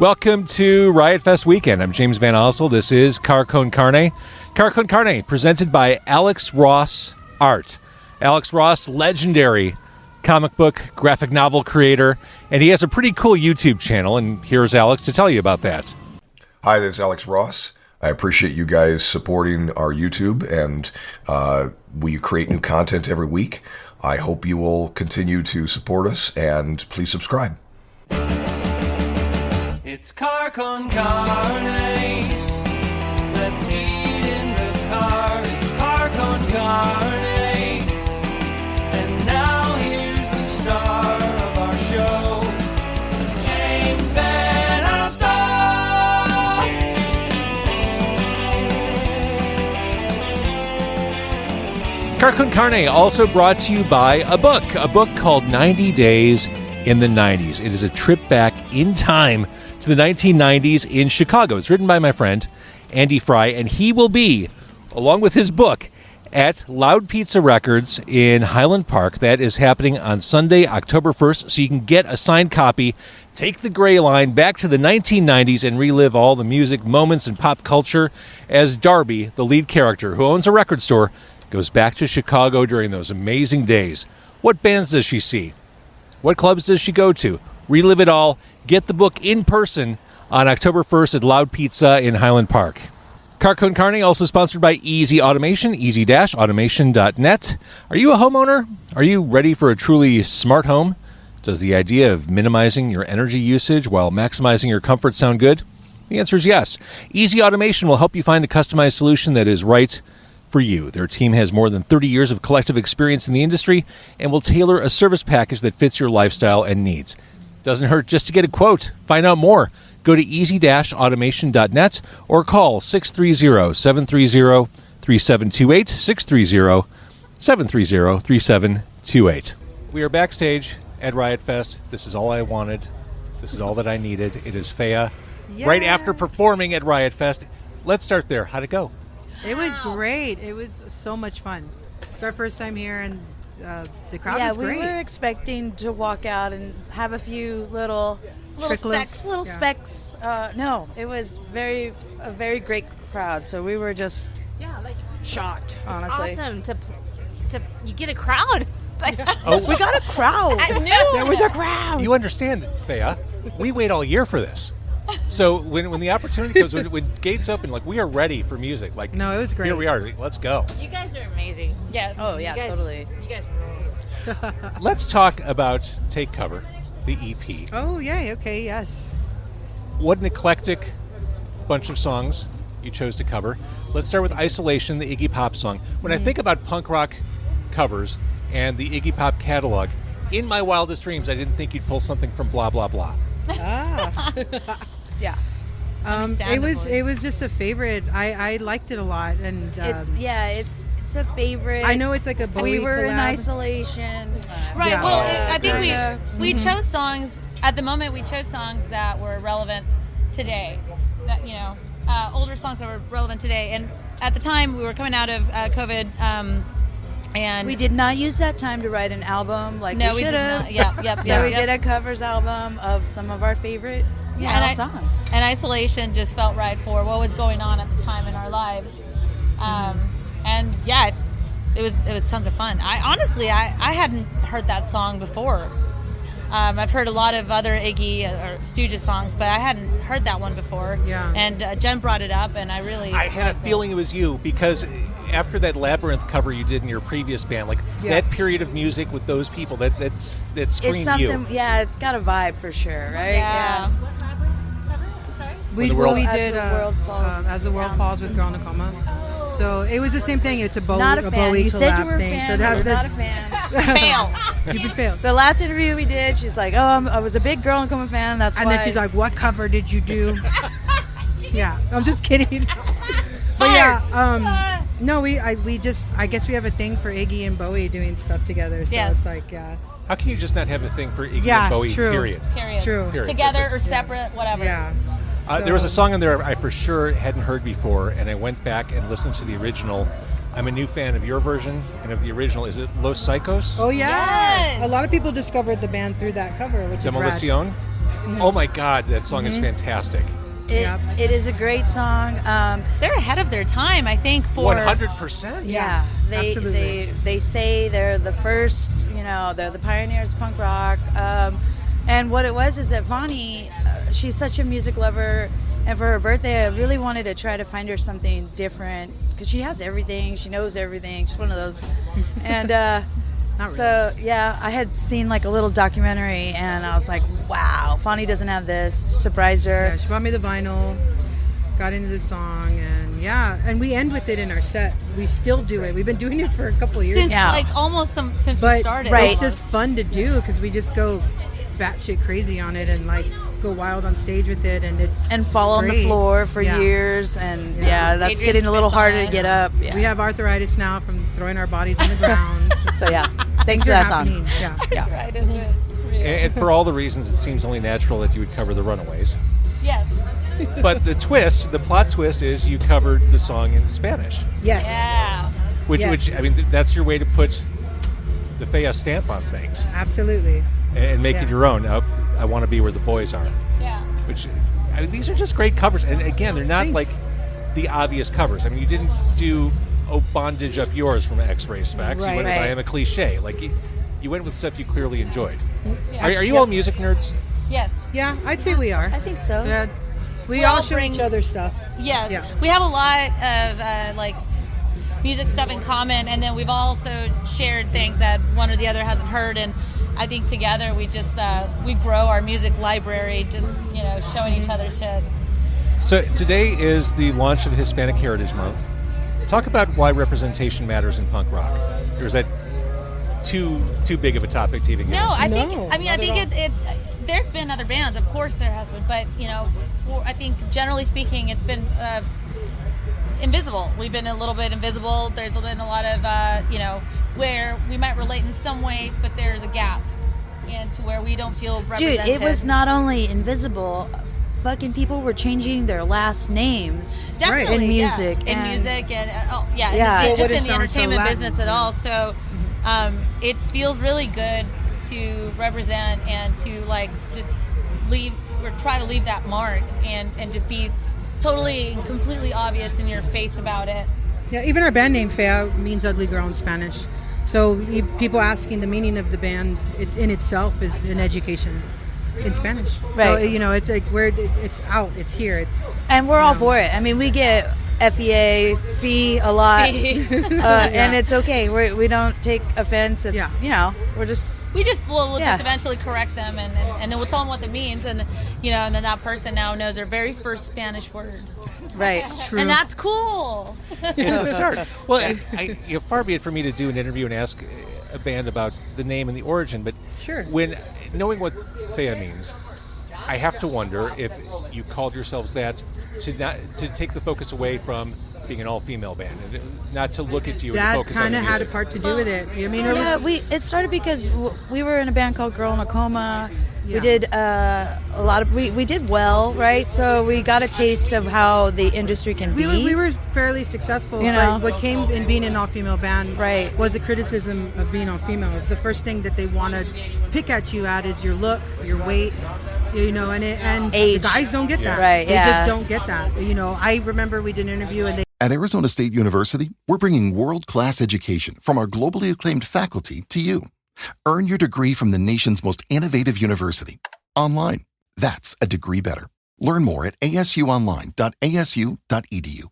Welcome to Riot Fest weekend. I'm James Van Ostel. This is Con Carne. Con Carne, presented by Alex Ross Art. Alex Ross, legendary comic book, graphic novel creator, and he has a pretty cool YouTube channel, and here's Alex to tell you about that. Hi, this is Alex Ross. I appreciate you guys supporting our YouTube, and we create new content every week. I hope you will continue to support us, and please subscribe. It's Con Carne. Let's eat in the car. It's Con Carne. And now here's the star of our show, James Van Ostel. Con Carne also brought to you by a book called 90 Days in the 90s. It is a trip back in time to the 1990s in Chicago. It's written by my friend, Andy Fry, and he will be, along with his book, at Loud Pizza Records in Highland Park. That is happening on Sunday, October 1st, so you can get a signed copy, take the gray line back to the 1990s, and relive all the music, moments, and pop culture as Darby, the lead character, who owns a record store, goes back to Chicago during those amazing days. What bands does she see? What clubs does she go to? Relive it all. Get the book in person on October 1st at Loud Pizza in Highland Park. Con Carne also sponsored by Easy Automation, easy-automation.net. Are you a homeowner? Are you ready for a truly smart home? Does the idea of minimizing your energy usage while maximizing your comfort sound good? The answer is yes. Easy Automation will help you find a customized solution that is right for you. Their team has more than 30 years of collective experience in the industry and will tailor a service package that fits your lifestyle and needs. Doesn't hurt just to get a quote. Find out more. Go to easy-automation.net or call 630-730-3728, 630-730-3728. We are backstage at Riot Fest. This is all I wanted. This is all that I needed. It is Fea. Yeah. Right after performing at Riot Fest. Let's start there. How'd it go? It went great. It was so much fun. It's our first time here, and the crowd was great. Yeah, we were expecting to walk out and have a few little specks. No, it was a very great crowd. So we were just shocked, honestly. Awesome to you get a crowd. We got a crowd. I knew there was a crowd. You understand, Fea? We wait all year for this. So when the opportunity comes, when gates open, we are ready for music. No, it was great. Here we are. Let's go. You guys are amazing. Yes. Oh yeah, totally. You guys are great. Let's talk about Take Cover, the EP. Oh yeah. Okay. Yes. What an eclectic bunch of songs you chose to cover. Let's start with Isolation, the Iggy Pop song. When I think about punk rock covers and the Iggy Pop catalog, in my wildest dreams, I didn't think you'd pull something from Blah Blah Blah. Yeah. It was just a favorite. I liked it a lot, and it's a favorite. I know it's like a Bowie We were collab. in isolation. Right. Yeah. Well, I think kinda, we chose songs at the moment. We chose songs that were relevant today. That older songs that were relevant today. And at the time, we were coming out of COVID. And we did not use that time to write an album we should have. So we did a covers album of some of our favorite songs. And Isolation just felt right for what was going on at the time in our lives. It was tons of fun. I hadn't heard that song before. I've heard a lot of other Iggy or Stooges songs, but I hadn't heard that one before. Yeah. And Jen brought it up, and I had a feeling it was you, because after that Labyrinth cover you did in your previous band, that period of music with those people, that screamed it's something, you. Yeah, it's got a vibe for sure, right? Yeah. We did As the World Falls with Girl Nakoma. So it was the same thing. It's a Bowie collab You said you were a thing. fan. So it has not a fan. Fail. You've been failed. The last interview we did, she's like, I was a big Girl Nakoma fan. That's and why. then she's like, "What cover did you do?" Yeah, I'm just kidding. But yeah, I guess we have a thing for Iggy and Bowie doing stuff together. So Yes. it's How can you just not have a thing for Iggy and Bowie? True. Period. True. Together or separate, whatever. Yeah. There was a song on there I for sure hadn't heard before, and I went back and listened to the original. I'm a new fan of your version and of the original. Is it Los Psychos? Oh yeah. Yes. A lot of people discovered the band through that cover, which is rad. Demolition? Oh my God, that song is fantastic. It is a great song. They're ahead of their time, I think. For 100%. Yeah, absolutely. they say they're the first, they're the pioneers of punk rock. And what it was is that Vonnie, she's such a music lover, and for her birthday, I really wanted to try to find her something different because she has everything, she knows everything, she's one of those. And so yeah, I had seen like a little documentary, and I was like, wow, Vonnie doesn't have this. Surprised her. Yeah, she bought me the vinyl, got into the song, and we end with it in our set. We still do it. We've been doing it for a couple of years since now. Since we started. Right. It's just fun to do because we just go batshit crazy on it and like go wild on stage with it, and fall on the floor for years, and that's Adrian getting a little spits on harder to us. get up. Yeah. We have arthritis now from throwing our bodies on the ground. So yeah, thanks Things for are that happening. song. Yeah. Right, is this? And for all the reasons, it seems only natural that you would cover the Runaways. Yes. But the plot twist is you covered the song in Spanish. Yes. Yeah. Which Yes. I mean, that's your way to put the Fea stamp on things Absolutely. and make it your own. I want to be where the boys are. Yeah. Which, I mean, these are just great covers. And again, they're not like the obvious covers. I mean, you didn't do "Oh Bondage Up Yours" from X-Ray Specs. You Right. went with Right. "I Am a Cliche." Like you went with stuff you clearly enjoyed. Yeah. Are you all music nerds? Yes. Yeah, I'd say we are. I think so. Yeah. We We all all show bring- each other stuff. Yes. Yeah. We have a lot of like music stuff in common, and then we've also shared things that one or the other hasn't heard, and I think together we just we grow our music library, just showing each other shit. So today is the launch of Hispanic Heritage Month. Talk about why representation matters in punk rock. Or is that too big of a topic to even get No, into? I No, think not I at think all. it. There's been other bands, of course there has been, but I think generally speaking, it's been invisible. We've been a little bit invisible. There's been a lot of where we might relate in some ways, but there's a gap, and to where we don't feel Dude, represented. it was not only invisible. Fucking people were changing their last names. Definitely, in music. in and- music, and Yeah. and Well, just would it in the sound so entertainment Latin? business at all. So it feels really good to represent and to like just leave or try to leave that mark and just be totally and completely obvious in your face about it. Yeah, even our band name Fea means ugly girl in Spanish. So people asking the meaning of the band in itself is an education in Spanish. So Right. it's like it's out, it's here, it's And we're all for it. I mean, we get FEA, fee a lot. Fee. And it's okay. We don't take offense. It's, we're just... We'll Yeah. just eventually correct them and then we'll tell them what it means and and then that person now knows their very first Spanish word. Right. true. And that's cool. It's a start. Well, far be it for me to do an interview and ask a band about the name and the origin, but Sure. when knowing what Fea means, I have to wonder if you called yourselves that to take the focus away from being an all-female band, and not to look at you and that focus on kind the of had a music. part to do with it. I mean, Yeah, it started because we were in a band called Girl in a Coma. Yeah. We did a lot of... We did well, right? So we got a taste of how the industry can be. we were fairly successful. But what came in being an all-female band Right. was a criticism of being all-female. It's the first thing that they want to pick at you at is your look, your weight, and Age. the guys don't get that. Right, They yeah. just don't get that. I remember we did an interview and they At Arizona State University, we're bringing world-class education from our globally acclaimed faculty to you. Earn your degree from the nation's most innovative university. Online. That's a degree better. Learn more at asuonline.asu.edu.